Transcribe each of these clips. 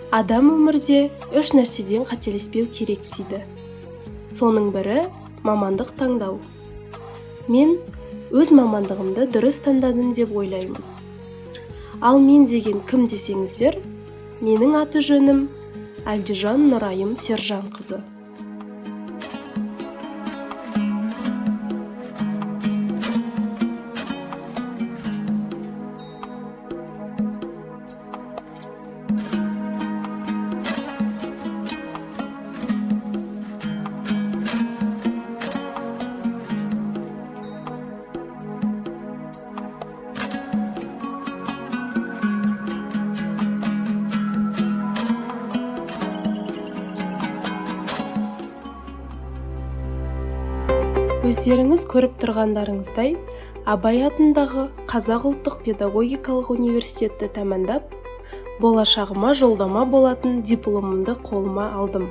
Адам өмірде 3 нәрседен қателеспеу керек дейді. Соның бірі мамандық таңдау. Мен өз мамандығымды дұрыс таңдадым деп ойлаймын. Ал мен деген кім десеңіздер, менің аты жөнім Әлдежан Нұрайым Сержанқызы. Өздеріңіз көріп тұрғандарыңыздай, Абай атындағы Қазақ ұлттық педагогикалық университетті тәмамдап, болашағыма жолдама болатын дипломымды қолыма алдым.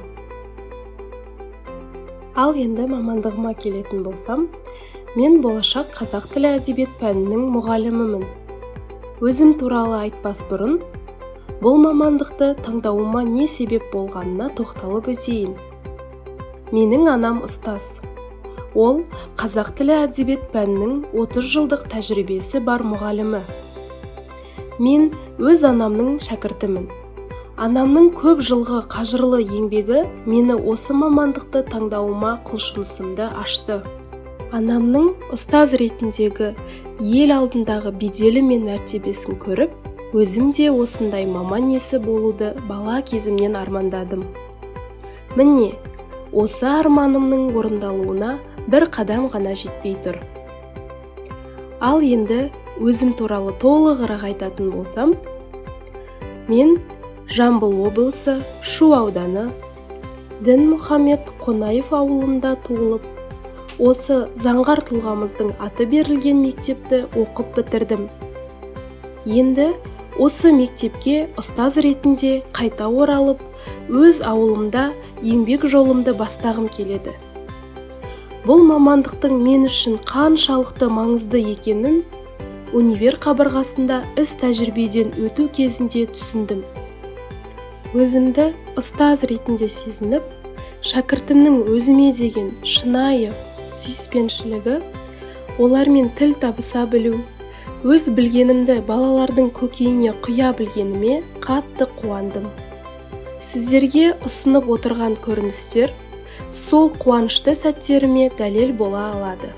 Ал енді мамандығыма келетін болсам, мен болашақ қазақ тілі әдебиет пәнінің мұғалімімін. Өзім туралы айтпас бұрын, бұл мамандықты таңдауыма не себеп болғанына тоқталып өтейін. Менің анам ұстаз. Ол қазақ тілі әдебиет пәнінің 30 жылдық тәжірибесі бар мұғалімі. Мен өз анамның шәкіртімін. Анамның көп жылғы қажырлы еңбегі мені осы мамандықты таңдауыма құлшынысымды ашты. Анамның ұстаз ретіндегі ел алдындағы беделі мен мәртебесін көріп, өзім де осындай маман иесі болуды бала кезімнен армандадым. Міне, осы арманымның орындалуына бір қадам ғана жетпей тұр. Ал енді өзім туралы толығырақ айтатын болсам, мен Жамбыл облысы Шу ауданы Дінмұхамед Қонаев ауылында туылып, осы заңғар тұлғамыздың аты берілген мектепті оқып бітірдім. Енді осы мектепке ұстаз ретінде қайта оралып, өз ауылымда еңбек жолымды бастағым келеді. Бұл мамандықтың мен үшін қаншалықты маңызды екенін универ қабырғасында іс тәжірибеден өту кезінде түсіндім. Өзімді ұстаз ретінде сезініп, шәкіртімнің өзіме деген шынайы сүйіспеншілігі, олармен тіл табыса білу, өз білгенімді балалардың көкейіне құя білгеніме қатты қуандым. Сіздерге ұсынып отырған көріністер сол қуанышты сәттеріме дәлел бола алады.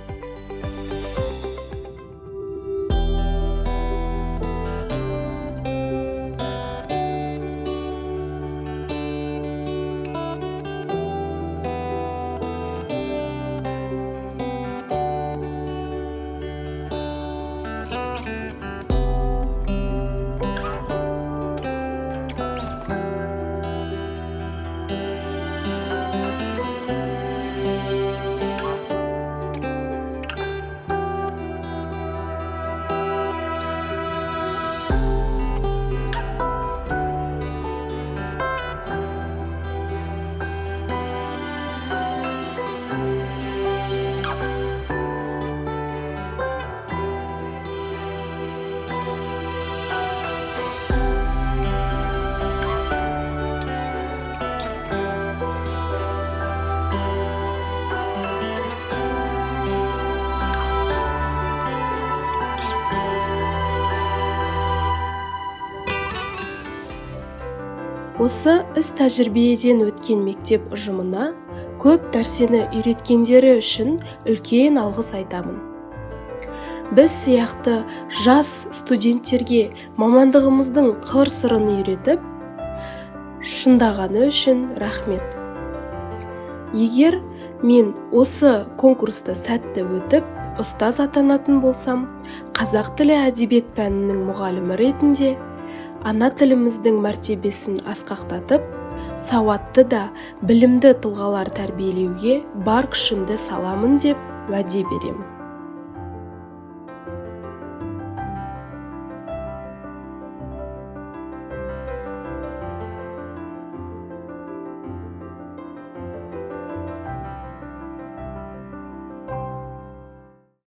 Осы іс тәжірибеден өткен мектеп ұжымына көп нәрсені үйреткендері үшін үлкен алғыс айтамын. Біз сияқты жас студенттерге мамандығымыздың қыр-сырын үйретіп, шындағаны үшін рахмет. Егер мен осы конкурсты сәтті өтіп, ұстаз атанатын болсам, қазақ тілі әдебиет пәнінің мұғалімі ретінде ана тіліміздің мәртебесін асқақтатып, сауатты да білімді тұлғалар тәрбиелеуге бар күшімді саламын деп уәде беремін.